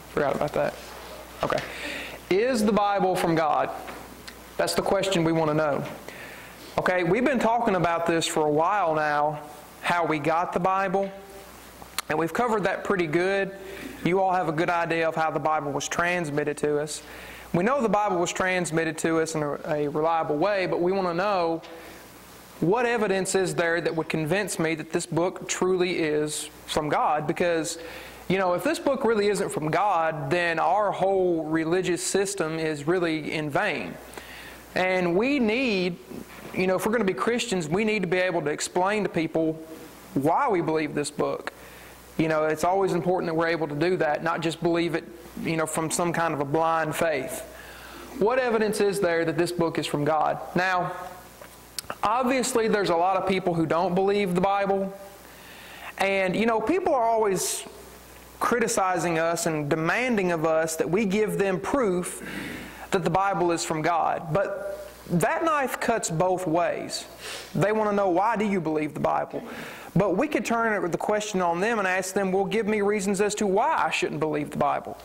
Forgot about that. Okay. Is the Bible from God? That's the question we want to know. Okay, we've been talking about this for a while now, how we got the Bible, and we've covered that pretty good. You all have a good idea of how the Bible was transmitted to us. We know the Bible was transmitted to us in a reliable way, but we want to know what evidence is there that would convince me that this book truly is from God, because if this book really isn't from God, then our whole religious system is really in vain. And we need, if we're going to be Christians, we need to be able to explain to people why we believe this book. It's always important that we're able to do that, not just believe it, from some kind of a blind faith. What evidence is there that this book is from God? Now, obviously there's a lot of people who don't believe the Bible. And, people are always criticizing us and demanding of us that we give them proof that the Bible is from God. But that knife cuts both ways. They want to know, why do you believe the Bible? But we could turn the question on them and ask them, well, give me reasons as to why I shouldn't believe the Bible.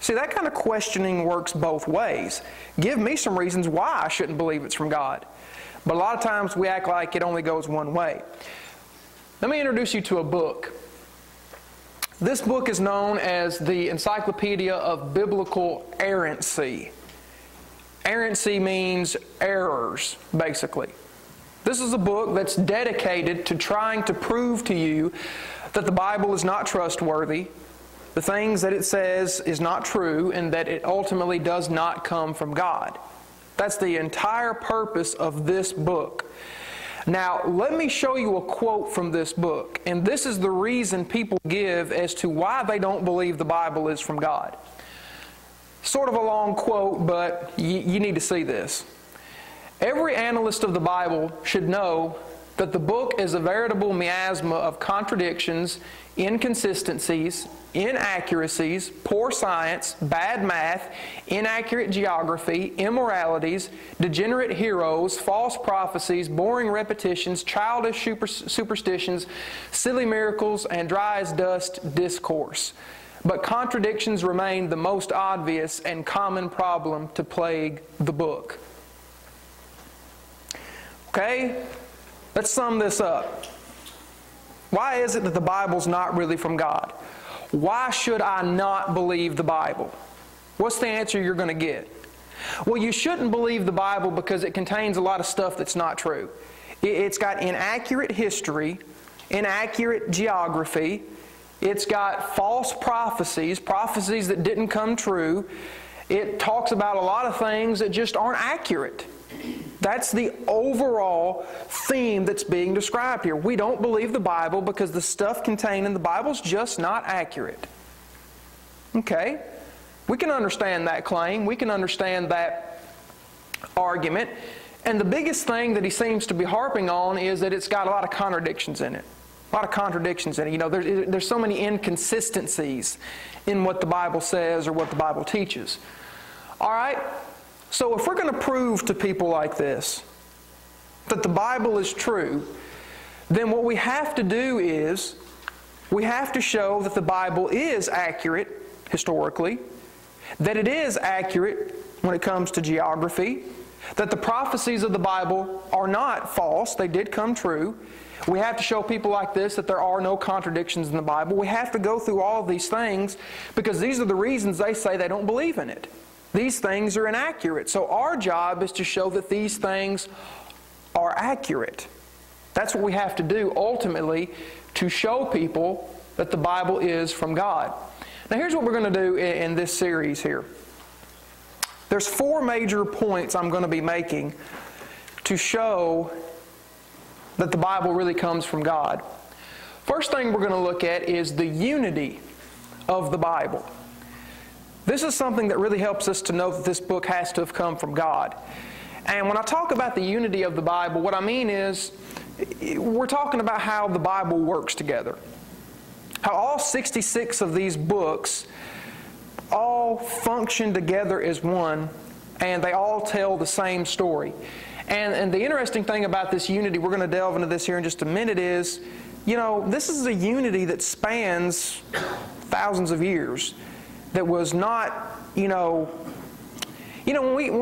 See, that kind of questioning works both ways. Give me some reasons why I shouldn't believe it's from God. But a lot of times we act like it only goes one way. Let me introduce you to a book. This book is known as the Encyclopedia of Biblical Errancy. Errancy means errors, basically. This is a book that's dedicated to trying to prove to you that the Bible is not trustworthy, the things that it says is not true, and that it ultimately does not come from God. That's the entire purpose of this book. Now, let me show you a quote from this book, and this is the reason people give as to why they don't believe the Bible is from God. Sort of a long quote, but you need to see this. Every analyst of the Bible should know that the book is a veritable miasma of contradictions, inconsistencies, inaccuracies, poor science, bad math, inaccurate geography, immoralities, degenerate heroes, false prophecies, boring repetitions, childish superstitions, silly miracles, and dry as dust discourse. But contradictions remain the most obvious and common problem to plague the book. Okay? Let's sum this up. Why is it that the Bible's not really from God? Why should I not believe the Bible? What's the answer you're going to get? Well, you shouldn't believe the Bible because it contains a lot of stuff that's not true. It's got inaccurate history, inaccurate geography. It's got false prophecies, prophecies that didn't come true. It talks about a lot of things that just aren't accurate. That's the overall theme that's being described here. We don't believe the Bible because the stuff contained in the Bible is just not accurate. Okay? We can understand that claim. We can understand that argument. And the biggest thing that he seems to be harping on is that it's got a lot of contradictions in it. A lot of contradictions in it. There's so many inconsistencies in what the Bible says or what the Bible teaches. All right? So if we're going to prove to people like this that the Bible is true, then what we have to do is we have to show that the Bible is accurate historically, that it is accurate when it comes to geography, that the prophecies of the Bible are not false, they did come true. We have to show people like this that there are no contradictions in the Bible. We have to go through all of these things because these are the reasons they say they don't believe in it. These things are inaccurate. So our job is to show that these things are accurate. That's what we have to do ultimately to show people that the Bible is from God. Now here's what we're going to do in this series here. There's 4 major points I'm going to be making to show that the Bible really comes from God. First thing we're going to look at is the unity of the Bible. This is something that really helps us to know that this book has to have come from God. And when I talk about the unity of the Bible, what I mean is we're talking about how the Bible works together. How all 66 of these books all function together as one, and they all tell the same story. And the interesting thing about this unity, we're going to delve into this here in just a minute, is, this is a unity that spans thousands of years. that was not, when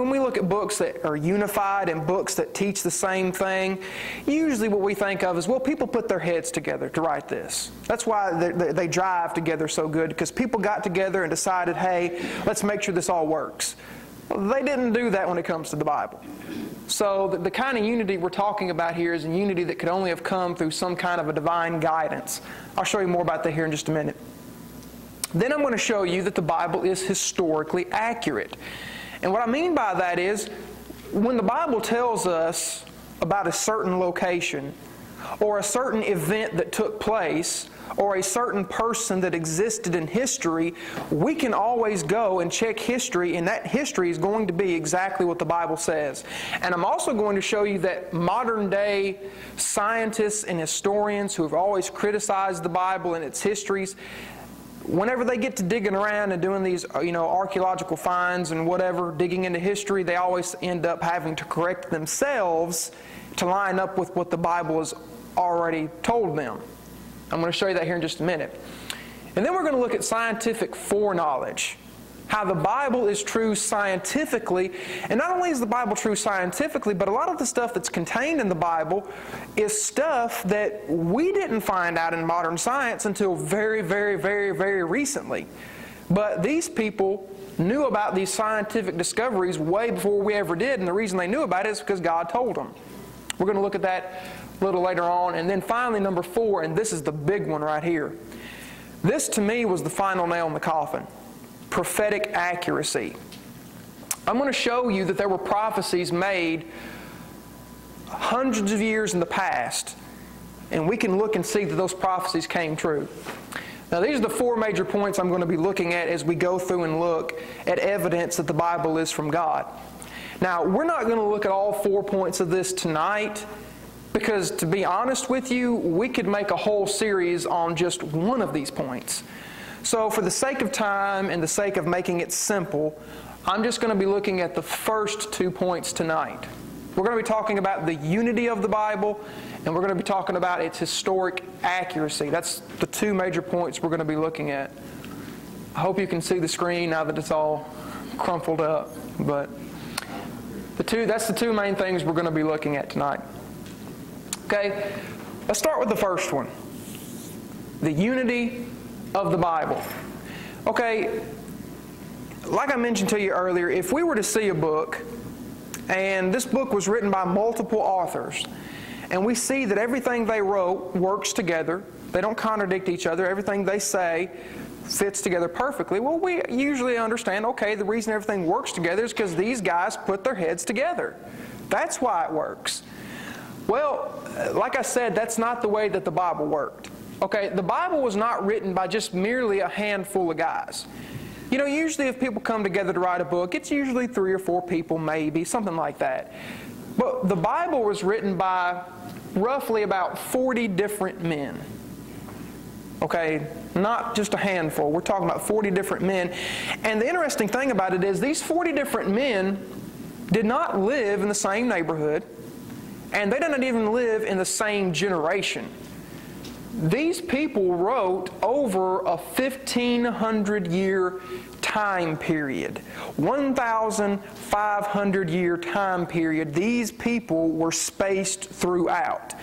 we look at books that are unified and books that teach the same thing, usually what we think of is, well, people put their heads together to write this. That's why they drive together so good, because people got together and decided, hey, let's make sure this all works. Well, they didn't do that when it comes to the Bible. So the kind of unity we're talking about here is a unity that could only have come through some kind of a divine guidance. I'll show you more about that here in just a minute. Then I'm going to show you that the Bible is historically accurate. And what I mean by that is, when the Bible tells us about a certain location, or a certain event that took place, or a certain person that existed in history, we can always go and check history, and that history is going to be exactly what the Bible says. And I'm also going to show you that modern day scientists and historians who have always criticized the Bible and its histories, whenever they get to digging around and doing these, archaeological finds and whatever, digging into history, they always end up having to correct themselves to line up with what the Bible has already told them. I'm going to show you that here in just a minute. And then we're going to look at scientific foreknowledge, how the Bible is true scientifically. And not only is the Bible true scientifically, but a lot of the stuff that's contained in the Bible is stuff that we didn't find out in modern science until very, very, very, very recently. But these people knew about these scientific discoveries way before we ever did, and the reason they knew about it is because God told them. We're going to look at that a little later on. And then finally, number 4, and this is the big one right here. This, to me, was the final nail in the coffin. Prophetic accuracy. I'm going to show you that there were prophecies made hundreds of years in the past, and we can look and see that those prophecies came true. Now, these are the 4 major points I'm going to be looking at as we go through and look at evidence that the Bible is from God. Now, we're not going to look at all 4 points of this tonight, because to be honest with you, we could make a whole series on just one of these points. So for the sake of time and the sake of making it simple, I'm just going to be looking at the first 2 points tonight. We're going to be talking about the unity of the Bible, and we're going to be talking about its historic accuracy. That's the 2 major points we're going to be looking at. I hope you can see the screen now that it's all crumpled up, but that's the 2 main things we're going to be looking at tonight. Okay, let's start with the first one. The unity of the Bible. Okay, like I mentioned to you earlier, if we were to see a book, and this book was written by multiple authors, and we see that everything they wrote works together, they don't contradict each other, everything they say fits together perfectly, well, we usually understand, okay, the reason everything works together is because these guys put their heads together. That's why it works. Well, like I said, that's not the way that the Bible worked. Okay, the Bible was not written by just merely a handful of guys. Usually if people come together to write a book, it's usually 3 or 4 people, maybe, something like that. But the Bible was written by roughly about 40 different men. Okay, not just a handful. We're talking about 40 different men. And the interesting thing about it is these 40 different men did not live in the same neighborhood, and they didn't even live in the same generation. These people wrote over a 1,500-year time period, 1,500-year time period. These people were spaced throughout.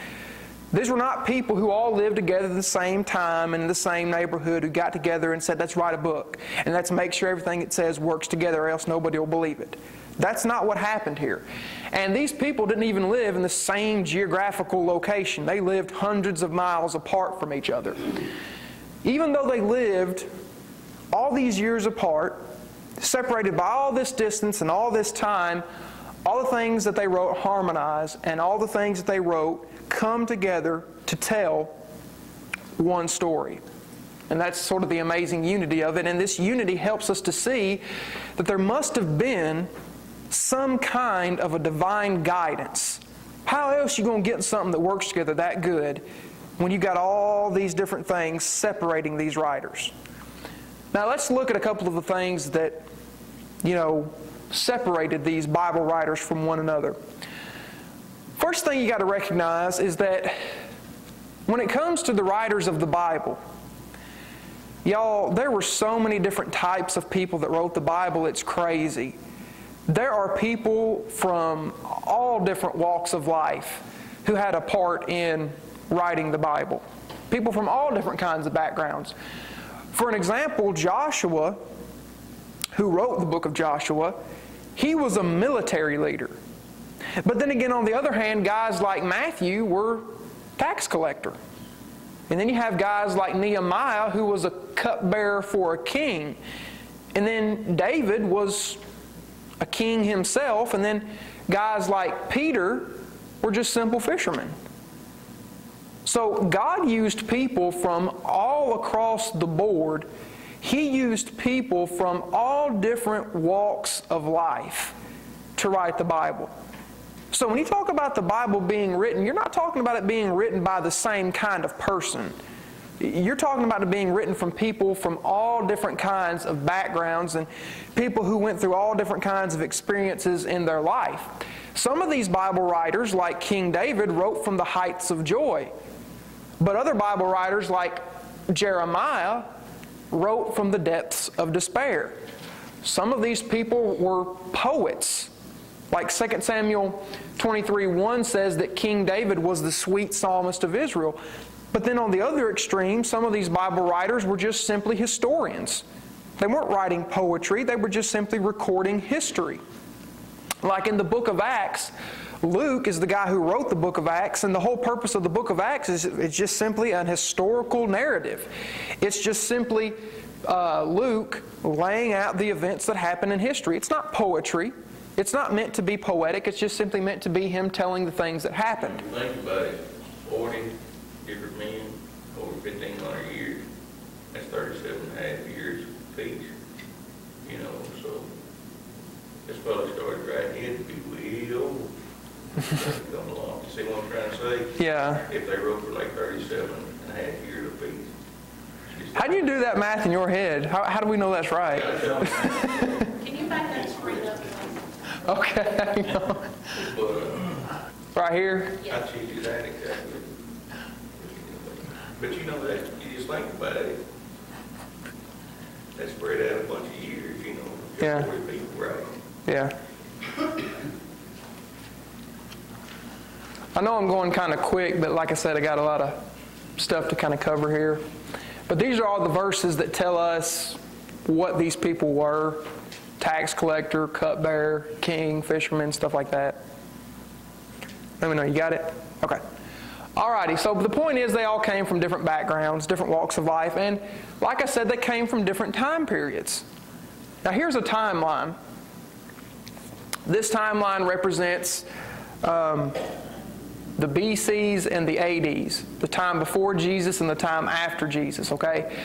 These were not people who all lived together at the same time and in the same neighborhood who got together and said, let's write a book, and let's make sure everything it says works together or else nobody will believe it. That's not what happened here. And these people didn't even live in the same geographical location. They lived hundreds of miles apart from each other. Even though they lived all these years apart, separated by all this distance and all this time, all the things that they wrote harmonize, and all the things that they wrote come together to tell one story. And that's sort of the amazing unity of it. And this unity helps us to see that there must have been some kind of a divine guidance. How else are you going to get something that works together that good when you got all these different things separating these writers? Now let's look at a couple of the things that, separated these Bible writers from one another. First thing you got to recognize is that when it comes to the writers of the Bible, Y'all, there were so many different types of people that wrote the Bible, it's crazy. There are people from all different walks of life who had a part in writing the Bible. People from all different kinds of backgrounds. For an example, Joshua, who wrote the book of Joshua, he was a military leader. But then again, on the other hand, guys like Matthew were tax collector. And then you have guys like Nehemiah, who was a cupbearer for a king. And then David was a king himself. And then guys like Peter were just simple fishermen. So God used people from all across the board. He used people from all different walks of life to write the Bible. So when you talk about the Bible being written, you're not talking about it being written by the same kind of person. You're talking about it being written from people from all different kinds of backgrounds and people who went through all different kinds of experiences in their life. Some of these Bible writers, like King David, wrote from the heights of joy. But other Bible writers, like Jeremiah, wrote from the depths of despair. Some of these people were poets. Like 2 Samuel 23:1 says that King David was the sweet psalmist of Israel. But then on the other extreme, some of these Bible writers were just simply historians. They weren't writing poetry, they were just simply recording history. Like in the book of Acts, Luke is the guy who wrote the book of Acts, and the whole purpose of the book of Acts is it's just simply an historical narrative. It's just simply Luke laying out the events that happen in history. It's not poetry. It's not meant to be poetic. It's just simply meant to be him telling the things that happened. If you think about it, 40 different men over 1,500 years. That's 37 and a half years apiece. You know, so this fellow started right here to be way old. Come along. See what I'm trying to say? Yeah. If they wrote for like 37 and a half years apiece. How do you do that math in your head? How do we know that's right? Can you back that screen up? Okay. But, right here? I teach you that exactly. But you know that, you just think about it. That's spread out a bunch of years, you know. Yeah. 40 people, right? Yeah. I know I'm going kind of quick, but like I said, I got a lot of stuff to kind of cover here. But these are all the verses that tell us what these people were. Tax collector, cupbearer, king, fisherman, stuff like that. Let me know, you got it? Okay. Alrighty, so the point is they all came from different backgrounds, different walks of life, and like I said, they came from different time periods. Now here's a timeline. This timeline represents the BCs and the ADs, the time before Jesus and the time after Jesus, okay?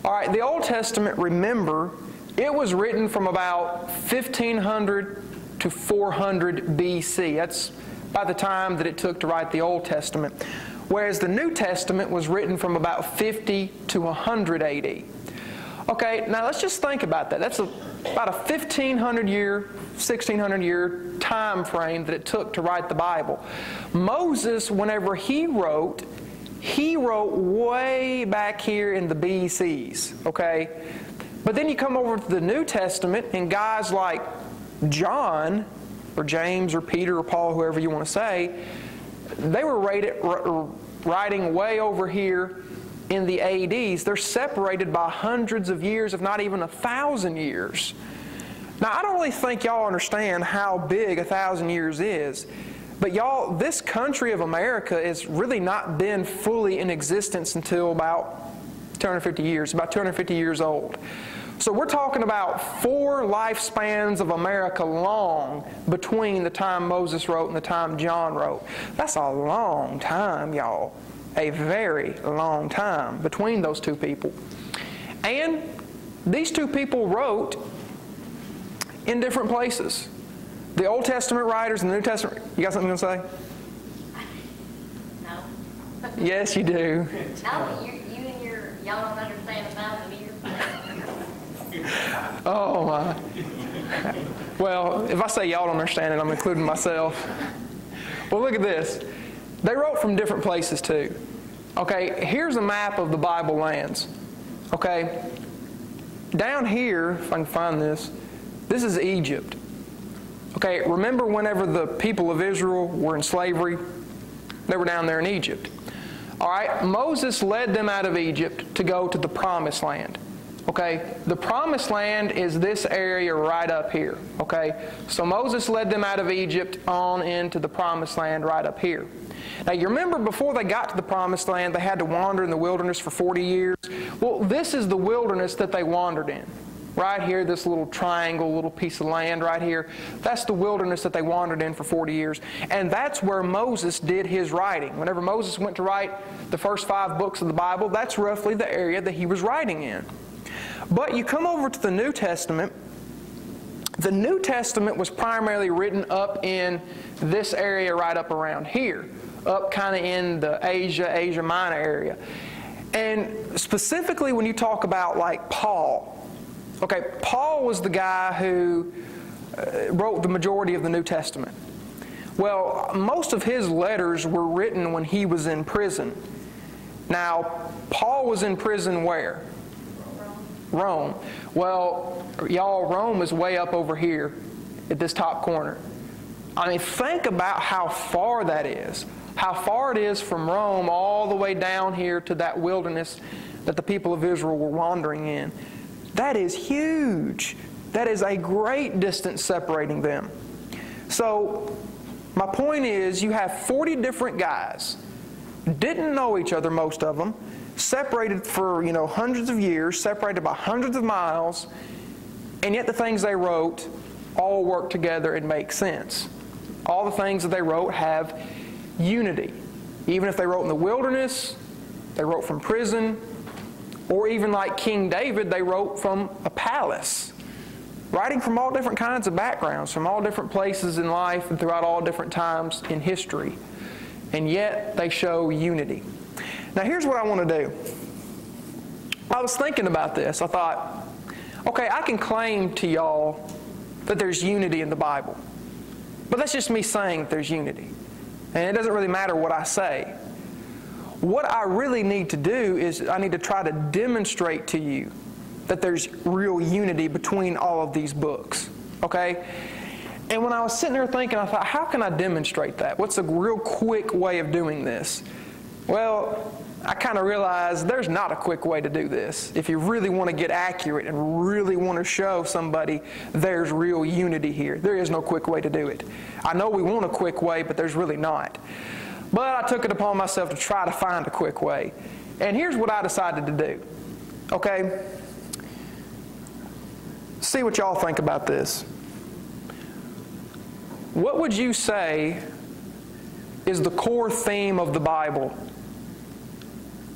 All right, the Old Testament, remember, it was written from about 1500 to 400 BC. That's by the time that it took to write the Old Testament. Whereas the New Testament was written from about 50 to 100 AD. Okay, now let's just think about that. That's about a 1,500-year, 1,600-year time frame that it took to write the Bible. Moses, whenever he wrote way back here in the BCs, okay? But then you come over to the New Testament, and guys like John, or James, or Peter, or Paul, whoever you want to say, they were writing way over here in the ADs. They're separated by hundreds of years, if not even 1,000 years. Now, I don't really think y'all understand how big 1,000 years is. But y'all, this country of America has really not been fully in existence until about 250 years, about 250 years old. So we're talking about 4 lifespans of America long between the time Moses wrote and the time John wrote. That's a long time, y'all. A very long time between those two people. And these two people wrote in different places. The Old Testament writers and the New Testament. You got something to say? No. Yes, you do. No, y'all don't understand 1,000 years. Oh my. Well, if I say y'all don't understand it, I'm including myself. Well, look at this. They wrote from different places too. Okay, here's a map of the Bible lands. Okay? Down here, if I can find this is Egypt. Okay, remember whenever the people of Israel were in slavery? They were down there in Egypt. All right, Moses led them out of Egypt to go to the Promised Land. Okay, the Promised Land is this area right up here. Okay, so Moses led them out of Egypt on into the Promised Land right up here. Now you remember before they got to the Promised Land, they had to wander in the wilderness for 40 years. Well, this is the wilderness that they wandered in. Right here, this little triangle, little piece of land right here, that's the wilderness that they wandered in for 40 years. And that's where Moses did his writing. Whenever Moses went to write the first 5 books of the Bible, that's roughly the area that he was writing in. But you come over to the New Testament. The New Testament was primarily written up in this area right up around here, up kind of in the Asia Minor area. And specifically when you talk about like Paul, okay, Paul was the guy who wrote the majority of the New Testament. Well, most of his letters were written when he was in prison. Now, Paul was in prison where? Rome. Well, y'all, Rome is way up over here at this top corner. I mean, think about how far that is. How far it is from Rome all the way down here to that wilderness that the people of Israel were wandering in. That is huge. That is a great distance separating them. So, my point is, you have 40 different guys, didn't know each other, most of them, separated for, hundreds of years, separated by hundreds of miles, and yet the things they wrote all work together and make sense. All the things that they wrote have unity. Even if they wrote in the wilderness, they wrote from prison, or even like King David, they wrote from a palace. Writing from all different kinds of backgrounds, from all different places in life and throughout all different times in history. And yet they show unity. Now here's what I want to do. I was thinking about this. I thought, okay, I can claim to y'all that there's unity in the Bible. But that's just me saying that there's unity. And it doesn't really matter what I say. What I really need to do is I need to try to demonstrate to you that there's real unity between all of these books. Okay? And when I was sitting there thinking, I thought, how can I demonstrate that? What's a real quick way of doing this? Well, I kind of realized there's not a quick way to do this. If you really want to get accurate and really want to show somebody there's real unity here, there is no quick way to do it. I know we want a quick way, but there's really not. But I took it upon myself to try to find a quick way. And here's what I decided to do. Okay? See what y'all think about this. What would you say is the core theme of the Bible?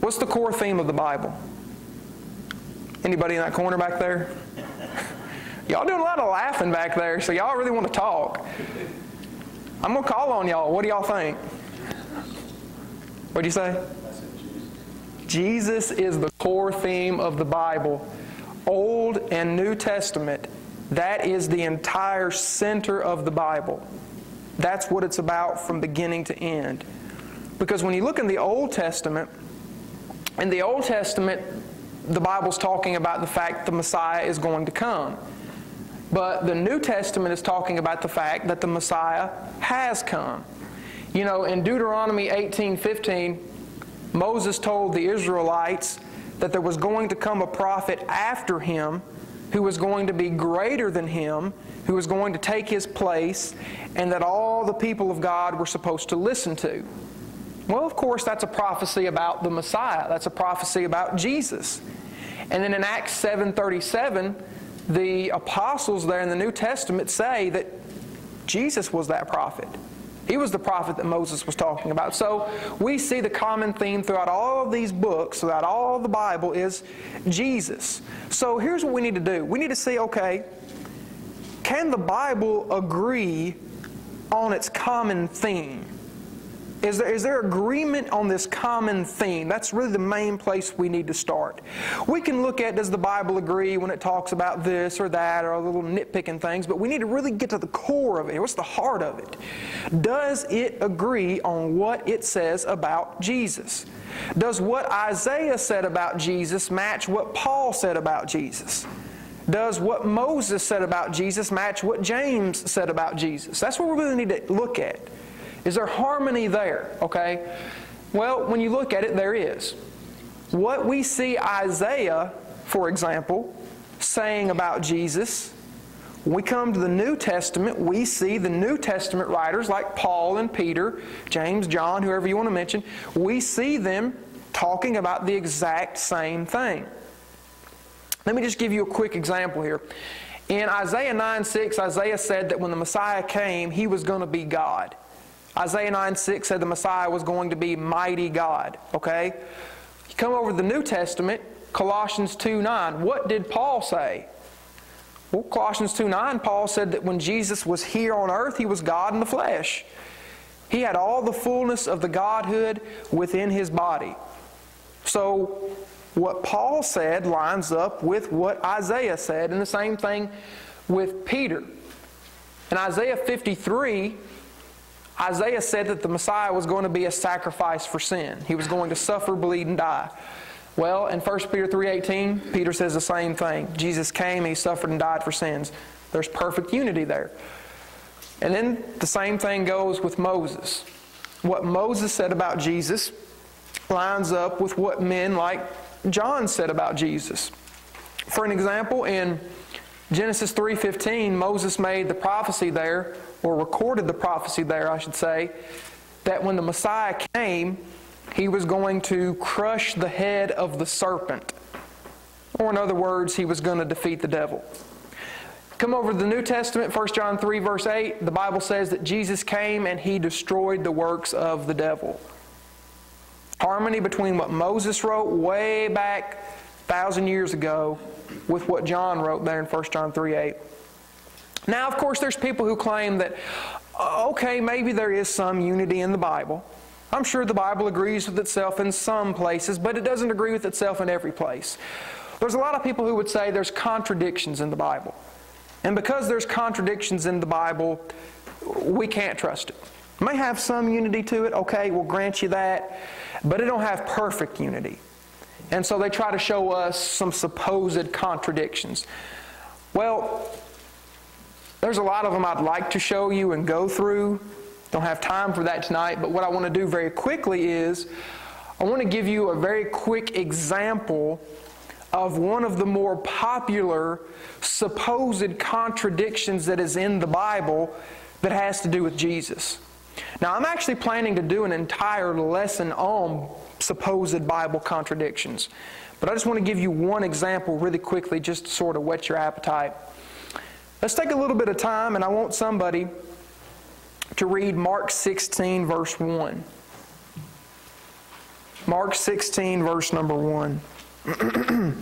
What's the core theme of the Bible? Anybody in that corner back there? Y'all doing a lot of laughing back there, so y'all really want to talk. I'm going to call on y'all. What do y'all think? What'd you say? Jesus is the core theme of the Bible. Old and New Testament, that is the entire center of the Bible. That's what it's about from beginning to end. Because when you look in the Old Testament, the Bible's talking about the fact the Messiah is going to come. But the New Testament is talking about the fact that the Messiah has come. In Deuteronomy 18:15, Moses told the Israelites that there was going to come a prophet after him who was going to be greater than him, who was going to take his place, and that all the people of God were supposed to listen to. Well, of course, that's a prophecy about the Messiah. That's a prophecy about Jesus. And then in Acts 7:37, the apostles there in the New Testament say that Jesus was that prophet. He was the prophet that Moses was talking about. So we see the common theme throughout all of these books, throughout all of the Bible, is Jesus. So here's what we need to do. We need to see, okay, can the Bible agree on its common theme? Is there agreement on this common theme? That's really the main place we need to start. We can look at, does the Bible agree when it talks about this or that, or a little nitpicking things, but we need to really get to the core of it. What's the heart of it? Does it agree on what it says about Jesus? Does what Isaiah said about Jesus match what Paul said about Jesus? Does what Moses said about Jesus match what James said about Jesus? That's what we really need to look at. Is there harmony there? Okay? Well, when you look at it, there is. What we see Isaiah, for example, saying about Jesus, when we come to the New Testament, we see the New Testament writers like Paul and Peter, James, John, whoever you want to mention, we see them talking about the exact same thing. Let me just give you a quick example here. In Isaiah 9:6, Isaiah said that when the Messiah came, He was going to be God. Isaiah 9:6 said the Messiah was going to be mighty God. Okay? You come over to the New Testament, Colossians 2:9. What did Paul say? Well, Colossians 2:9, Paul said that when Jesus was here on earth, He was God in the flesh. He had all the fullness of the Godhood within His body. So, what Paul said lines up with what Isaiah said, and the same thing with Peter. In Isaiah 53, Isaiah said that the Messiah was going to be a sacrifice for sin. He was going to suffer, bleed, and die. Well, in 1 Peter 3:18, Peter says the same thing. Jesus came, He suffered and died for sins. There's perfect unity there. And then the same thing goes with Moses. What Moses said about Jesus lines up with what men like John said about Jesus. For an example, in Genesis 3:15, Moses made the prophecy there, or recorded the prophecy there, I should say, that when the Messiah came, He was going to crush the head of the serpent. Or in other words, He was going to defeat the devil. Come over to the New Testament, 1 John 3, verse 8, the Bible says that Jesus came and He destroyed the works of the devil. Harmony between what Moses wrote way back 1,000 years ago with what John wrote there in 1 John 3:8. Now, of course, there's people who claim that, okay, maybe there is some unity in the Bible. I'm sure the Bible agrees with itself in some places, but it doesn't agree with itself in every place. There's a lot of people who would say there's contradictions in the Bible. And because there's contradictions in the Bible, we can't trust it. It may have some unity to it, okay, we'll grant you that, but it don't have perfect unity. And so they try to show us some supposed contradictions. Well, there's a lot of them I'd like to show you and go through. Don't have time for that tonight, but what I want to do very quickly is I want to give you a very quick example of one of the more popular supposed contradictions that is in the Bible that has to do with Jesus. Now, I'm actually planning to do an entire lesson on supposed Bible contradictions, but I just want to give you one example really quickly just to sort of whet your appetite. Let's take a little bit of time, and I want somebody to read Mark 16, verse 1. Mark 16, verse number 1. And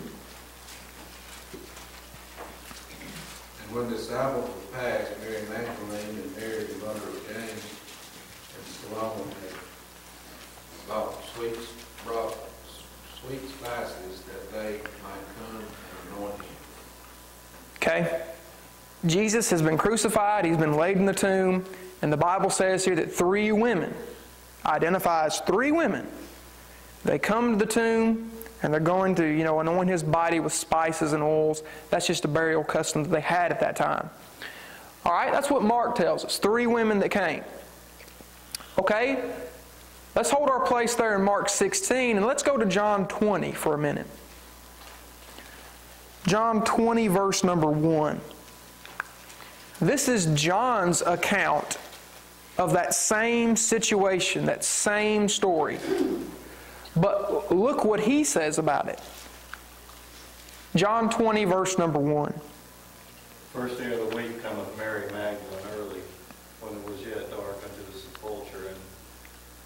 when the Sabbath was passed, Mary Magdalene and Mary, the mother of James, and Salome brought sweet spices that they might come and anoint Him. Okay? Jesus has been crucified, He's been laid in the tomb, and the Bible says here that 3 women, identifies 3 women, they come to the tomb and they're going to, anoint His body with spices and oils. That's just a burial custom that they had at that time. All right, that's what Mark tells us. 3 women that came. Okay, let's hold our place there in Mark 16, and let's go to John 20 for a minute. John 20, verse number 1. This is John's account of that same situation, that same story. But look what he says about it. John 20, verse number 1. First day of the week cometh Mary Magdalene early, when it was yet dark, unto the sepulchre, and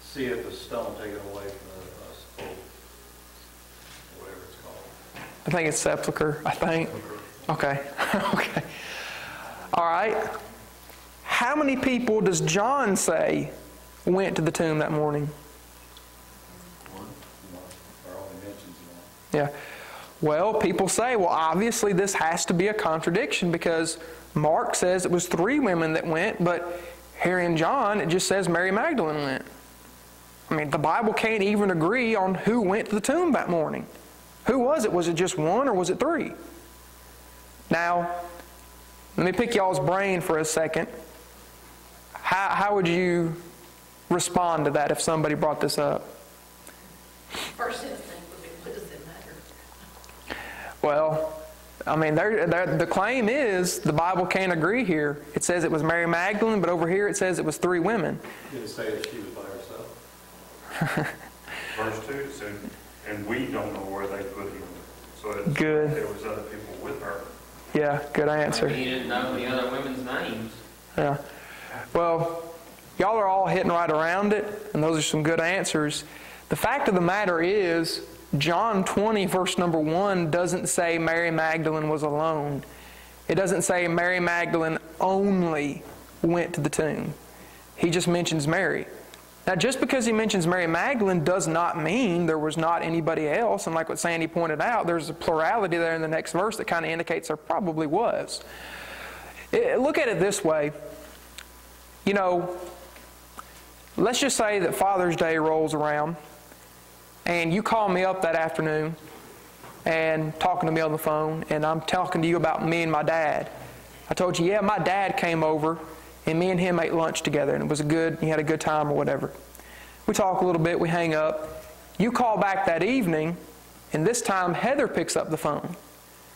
seeth the stone taken away from the sepulchre, whatever it's called. I think it's sepulcher, I think. Okay. Okay. All right. How many people does John say went to the tomb that morning? Or only mentions one. Yeah. Well, people say, well, obviously this has to be a contradiction because Mark says it was 3 women that went, but here in John, it just says Mary Magdalene went. I mean, the Bible can't even agree on who went to the tomb that morning. Who was it? Was it just 1 or was it 3? Now, let me pick y'all's brain for a second. How would you respond to that if somebody brought this up? First instinct would be, what does it matter? Well, I mean, the claim is the Bible can't agree here. It says it was Mary Magdalene, but over here it says it was 3 women. It didn't say that she was by herself. Verse 2 said, and we don't know where they put him. So it's Good. there was other people with her. Yeah, good answer. Maybe he didn't know the other women's names. Yeah. Well, y'all are all hitting right around it, and those are some good answers. The fact of the matter is, John 20, verse number 1, doesn't say Mary Magdalene was alone. It doesn't say Mary Magdalene only went to the tomb. He just mentions Mary. Now, just because he mentions Mary Magdalene does not mean there was not anybody else. And like what Sandy pointed out, there's a plurality there in the next verse that kind of indicates there probably was. Look at it this way. You know, let's just say that Father's Day rolls around and you call me up that afternoon and talking to me on the phone, and I'm talking to you about me and my dad. I told you, yeah, my dad came over and me and him ate lunch together, and he had a good time or whatever. We talk a little bit, we hang up. You call back that evening, and this time Heather picks up the phone.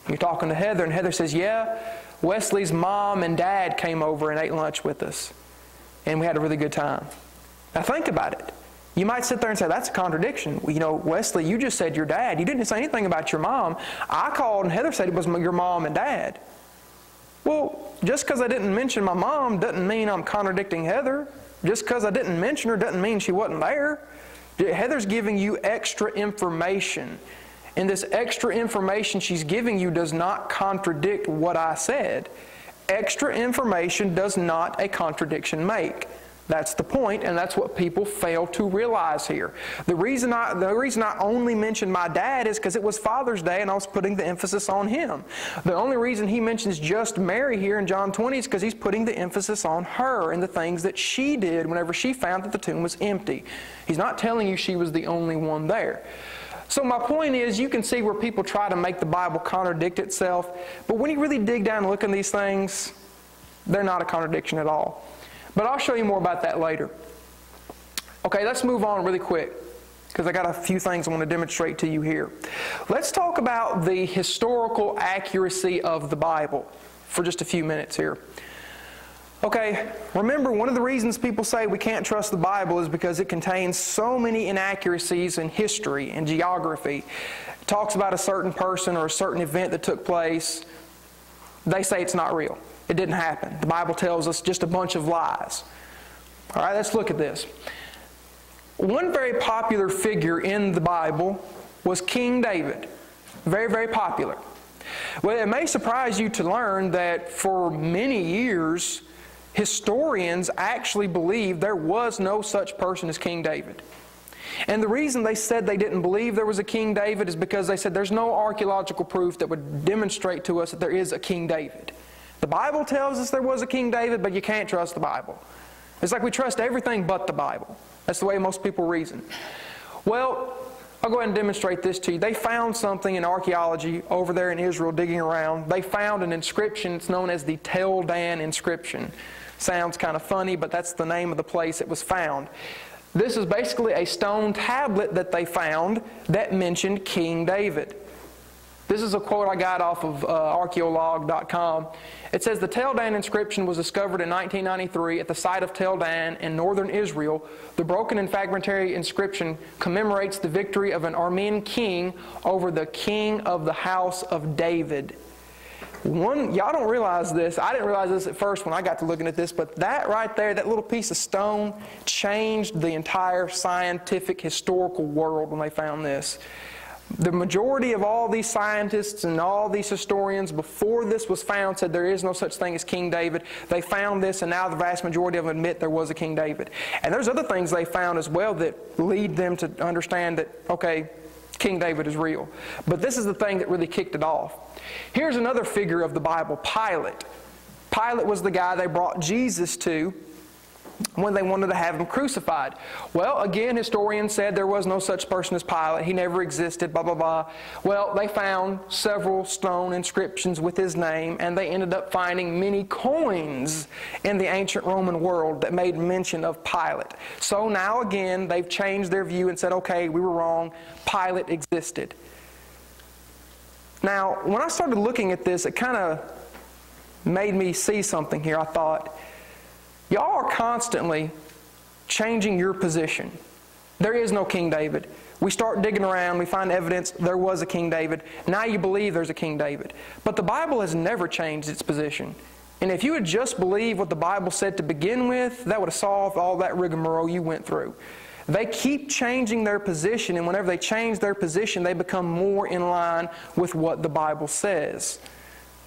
You're talking to Heather, and Heather says, yeah, Wesley's mom and dad came over and ate lunch with us, and we had a really good time. Now think about it. You might sit there and say, that's a contradiction. You know, Wesley, you just said your dad. You didn't say anything about your mom. I called and Heather said it was your mom and dad. Well, just because I didn't mention my mom doesn't mean I'm contradicting Heather. Just because I didn't mention her doesn't mean she wasn't there. Heather's giving you extra information. And this extra information she's giving you does not contradict what I said. Extra information does not a contradiction make. That's the point, and that's what people fail to realize here. The reason I only mentioned my dad is because it was Father's Day and I was putting the emphasis on him. The only reason he mentions just Mary here in John 20 is because he's putting the emphasis on her and the things that she did whenever she found that the tomb was empty. He's not telling you she was the only one there. So my point is, you can see where people try to make the Bible contradict itself, but when you really dig down and look at these things, they're not a contradiction at all. But I'll show you more about that later. Okay, let's move on really quick, because I got a few things I want to demonstrate to you here. Let's talk about the historical accuracy of the Bible for just a few minutes here. Okay, remember, one of the reasons people say we can't trust the Bible is because it contains so many inaccuracies in history and geography. It talks about a certain person or a certain event that took place. They say it's not real. It didn't happen. The Bible tells us just a bunch of lies. All right, let's look at this. One very popular figure in the Bible was King David. Very, very popular. Well, it may surprise you to learn that for many years, historians actually believed there was no such person as King David. And the reason they said they didn't believe there was a King David is because they said there's no archaeological proof that would demonstrate to us that there is a King David. The Bible tells us there was a King David, but you can't trust the Bible. It's like we trust everything but the Bible. That's the way most people reason. Well, I'll go ahead and demonstrate this to you. They found something in archaeology over there in Israel digging around. They found an inscription. It's known as the Tel Dan inscription. Sounds kind of funny, but that's the name of the place it was found. This is basically a stone tablet that they found that mentioned King David. This is a quote I got off of archaeolog.com. It says, the Tel Dan inscription was discovered in 1993 at the site of Tel Dan in northern Israel. The broken and fragmentary inscription commemorates the victory of an Aramean king over the king of the house of David. Y'all don't realize this. I didn't realize this at first when I got to looking at this, but that right there, that little piece of stone, changed the entire scientific, historical world when they found this. The majority of all these scientists and all these historians before this was found said there is no such thing as King David. They found this, and now the vast majority of them admit there was a King David. And there's other things they found as well that lead them to understand that, okay, King David is real. But this is the thing that really kicked it off. Here's another figure of the Bible, Pilate. Pilate was the guy they brought Jesus to when they wanted to have him crucified. Well, again, historians said there was no such person as Pilate. He never existed, blah, blah, blah. Well, they found several stone inscriptions with his name, and they ended up finding many coins in the ancient Roman world that made mention of Pilate. So now again, they've changed their view and said, okay, we were wrong. Pilate existed. Now, when I started looking at this, it kind of made me see something here. I thought, y'all are constantly changing your position. There is no King David. We start digging around, we find evidence there was a King David. Now you believe there's a King David. But the Bible has never changed its position. And if you had just believed what the Bible said to begin with, that would have solved all that rigmarole you went through. They keep changing their position, and whenever they change their position, they become more in line with what the Bible says.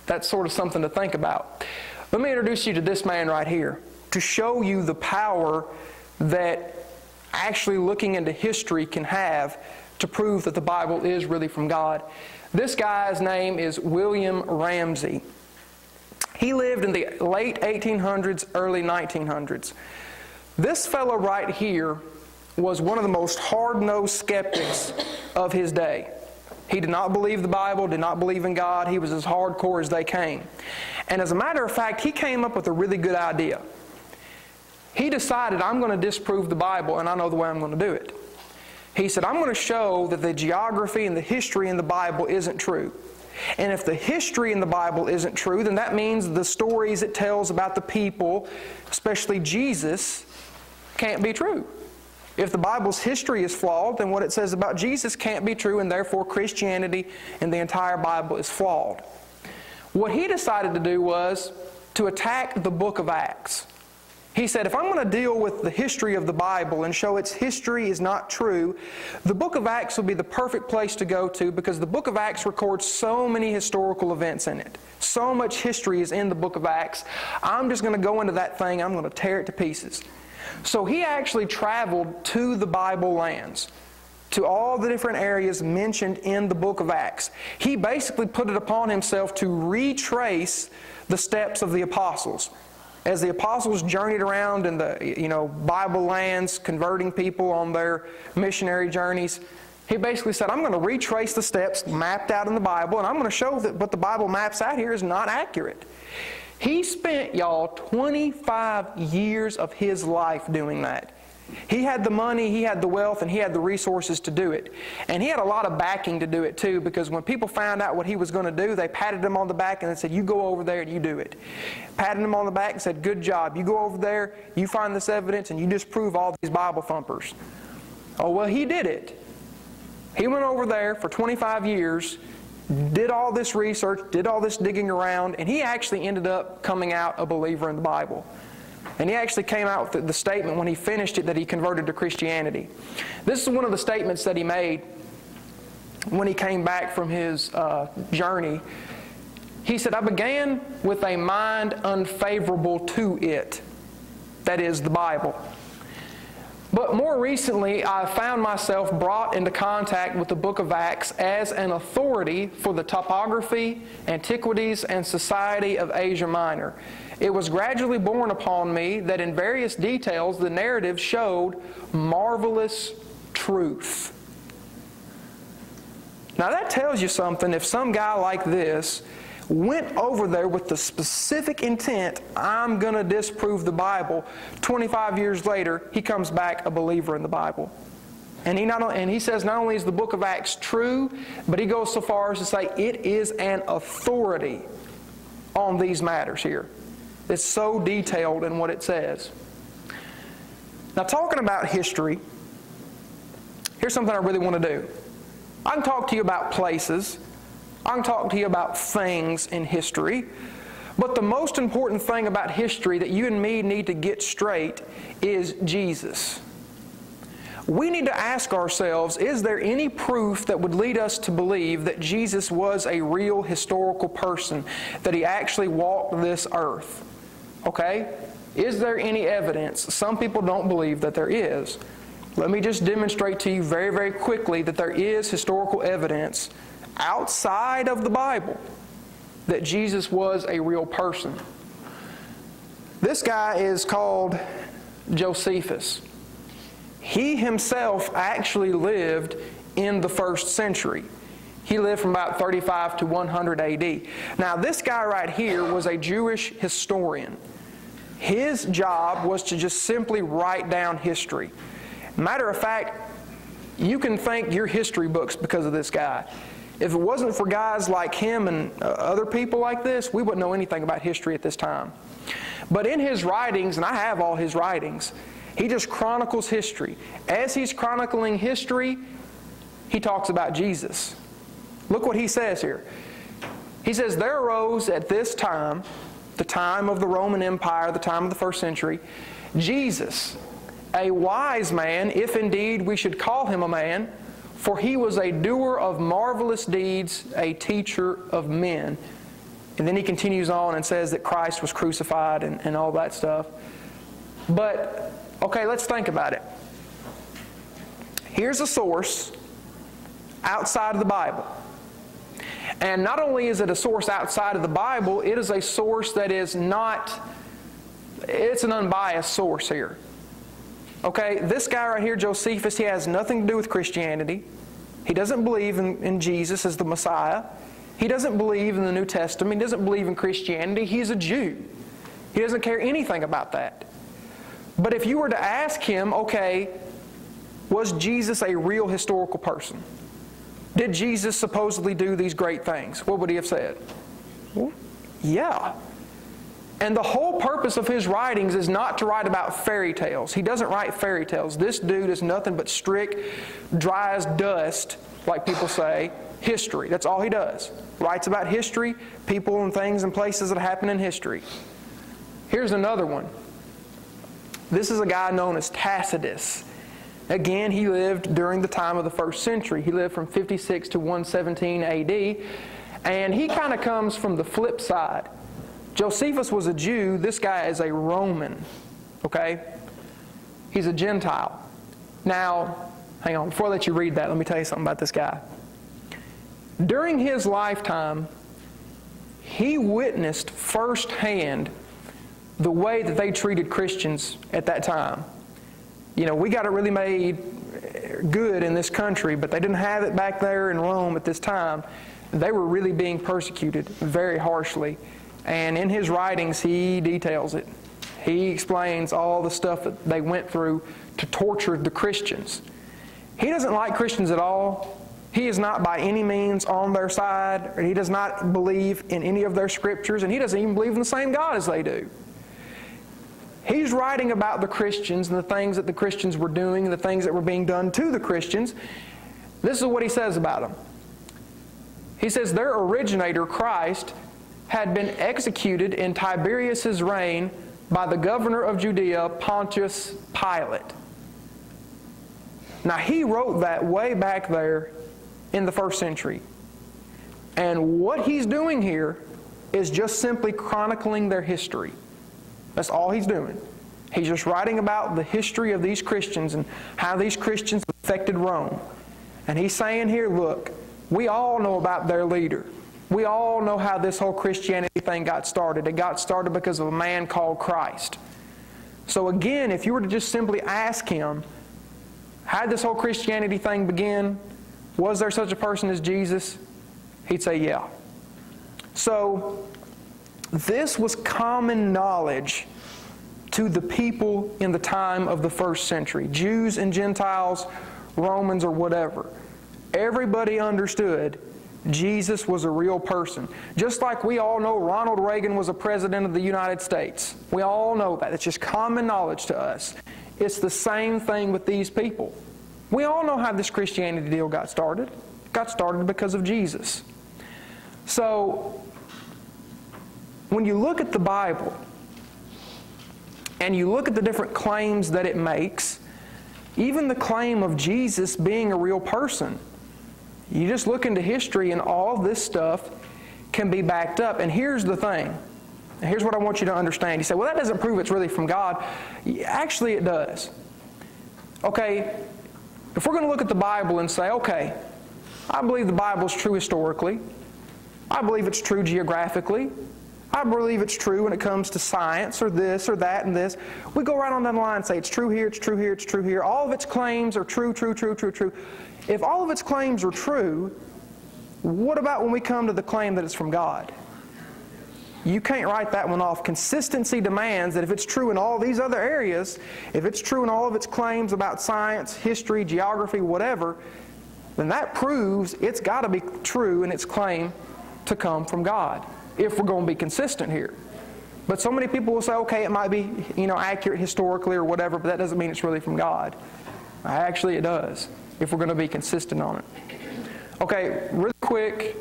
That's sort of something to think about. Let me introduce you to this man right here, to show you the power that actually looking into history can have to prove that the Bible is really from God. This guy's name is William Ramsey. He lived in the late 1800s, early 1900s. This fellow right here was one of the most hard-nosed skeptics of his day. He did not believe the Bible, did not believe in God. He was as hardcore as they came. And as a matter of fact, he came up with a really good idea. He decided, I'm going to disprove the Bible, and I know the way I'm going to do it. He said, I'm going to show that the geography and the history in the Bible isn't true. And if the history in the Bible isn't true, then that means the stories it tells about the people, especially Jesus, can't be true. If the Bible's history is flawed, then what it says about Jesus can't be true, and therefore Christianity and the entire Bible is flawed. What he decided to do was to attack the book of Acts. He said, if I'm going to deal with the history of the Bible and show its history is not true, the book of Acts will be the perfect place to go to, because the book of Acts records so many historical events in it. So much history is in the book of Acts. I'm just going to go into that thing, I'm going to tear it to pieces. So he actually traveled to the Bible lands, to all the different areas mentioned in the book of Acts. He basically put it upon himself to retrace the steps of the apostles. As the apostles journeyed around in the Bible lands, converting people on their missionary journeys, he basically said, I'm going to retrace the steps mapped out in the Bible, and I'm going to show that what the Bible maps out here is not accurate. He spent, y'all, 25 years of his life doing that. He had the money, he had the wealth, and he had the resources to do it. And he had a lot of backing to do it too, because when people found out what he was going to do, they patted him on the back and they said, you go over there and you do it. Patted him on the back and said, good job. You go over there, you find this evidence, and you disprove all these Bible thumpers. Oh, well, he did it. He went over there for 25 years, did all this research, did all this digging around, and he actually ended up coming out a believer in the Bible. And he actually came out with the statement when he finished it that he converted to Christianity. This is one of the statements that he made when he came back from his journey. He said, I began with a mind unfavorable to it, that is, the Bible. But more recently, I found myself brought into contact with the book of Acts as an authority for the topography, antiquities, and society of Asia Minor. It was gradually borne upon me that in various details the narrative showed marvelous truth. Now that tells you something. If some guy like this went over there with the specific intent, I'm going to disprove the Bible, 25 years later, he comes back a believer in the Bible. And he says not only is the book of Acts true, but he goes so far as to say it is an authority on these matters here. It's so detailed in what it says. Now, talking about history, here's something I really want to do. I can talk to you about places. I can talk to you about things in history. But the most important thing about history that you and me need to get straight is Jesus. we need to ask ourselves, is there any proof that would lead us to believe that Jesus was a real historical person, that He actually walked this earth? Okay? Is there any evidence? Some people don't believe that there is. Let me just demonstrate to you very, very quickly that there is historical evidence outside of the Bible that Jesus was a real person. This guy is called Josephus. He himself actually lived in the 1st century. He lived from about 35 to 100 AD. Now, this guy right here was a Jewish historian. His job was to just simply write down history. Matter of fact, you can thank your history books because of this guy. If it wasn't for guys like him and other people like this, we wouldn't know anything about history at this time. But in his writings, and I have all his writings, he just chronicles history. As he's chronicling history, he talks about Jesus. Look what he says here. He says, there arose at this time, the time of the Roman Empire, the time of the 1st century, Jesus, a wise man, if indeed we should call him a man, for he was a doer of marvelous deeds, a teacher of men. And then he continues on and says that Christ was crucified and all that stuff. But, okay, let's think about it. Here's a source outside of the Bible. And not only is it a source outside of the Bible, it is a source that is not, it's an unbiased source here. Okay, this guy right here, Josephus, he has nothing to do with Christianity. He doesn't believe in Jesus as the Messiah. He doesn't believe in the New Testament. He doesn't believe in Christianity. He's a Jew. He doesn't care anything about that. But if you were to ask him, okay, was Jesus a real historical person? Did Jesus supposedly do these great things? What would he have said? Well, yeah. And the whole purpose of his writings is not to write about fairy tales. He doesn't write fairy tales. This dude is nothing but strict, dry as dust, like people say, history. That's all he does. Writes about history, people and things and places that happen in history. Here's another one. This is a guy known as Tacitus. Again, he lived during the time of the 1st century. He lived from 56 to 117 AD. And he kind of comes from the flip side. Josephus was a Jew. This guy is a Roman. Okay? He's a Gentile. Now, hang on. Before I let you read that, let me tell you something about this guy. During his lifetime, he witnessed firsthand the way that they treated Christians at that time. You know, we got it really made good in this country, but they didn't have it back there in Rome at this time. They were really being persecuted very harshly. And in his writings, he details it. He explains all the stuff that they went through to torture the Christians. He doesn't like Christians at all. He is not by any means on their side, or he does not believe in any of their scriptures, and he doesn't even believe in the same God as they do. He's writing about the Christians and the things that the Christians were doing and the things that were being done to the Christians. This is what he says about them. He says, their originator, Christ, had been executed in Tiberius's reign by the governor of Judea, Pontius Pilate. Now, he wrote that way back there in the 1st century. And what he's doing here is just simply chronicling their history. That's all he's doing. He's just writing about the history of these Christians and how these Christians affected Rome. And he's saying here, look, we all know about their leader. We all know how this whole Christianity thing got started. It got started because of a man called Christ. So again, if you were to just simply ask him, how did this whole Christianity thing begin? Was there such a person as Jesus? He'd say, yeah. So this was common knowledge to the people in the time of the 1st century. Jews and Gentiles, Romans or whatever. Everybody understood Jesus was a real person. Just like we all know Ronald Reagan was a president of the United States. We all know that. It's just common knowledge to us. It's the same thing with these people. We all know how this Christianity deal got started. It got started because of Jesus. So, when you look at the Bible, and you look at the different claims that it makes, Even the claim of Jesus being a real person. You just look into history and all this stuff can be backed up. And here's the thing. And here's what I want you to understand. You say, well, that doesn't prove it's really from God. Actually, it does. Okay, if we're going to look at the Bible and say, okay, I believe the Bible is true historically. I believe it's true geographically. I believe it's true when it comes to science or this or that and this. We go right on down the line and say it's true here, it's true here, it's true here. All of its claims are true, true, true, true, true. If all of its claims are true, what about when we come to the claim that it's from God? You can't write that one off. Consistency demands that if it's true in all these other areas, if it's true in all of its claims about science, history, geography, whatever, then that proves it's got to be true in its claim to come from God, if we're going to be consistent here. But so many people will say, okay, it might be, accurate historically or whatever, but that doesn't mean it's really from God. Actually, it does, if we're going to be consistent on it. Okay, really quick,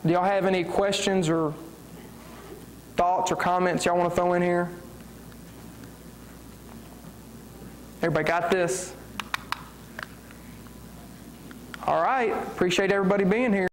do y'all have any questions or thoughts or comments y'all want to throw in here? Everybody got this? All right, appreciate everybody being here.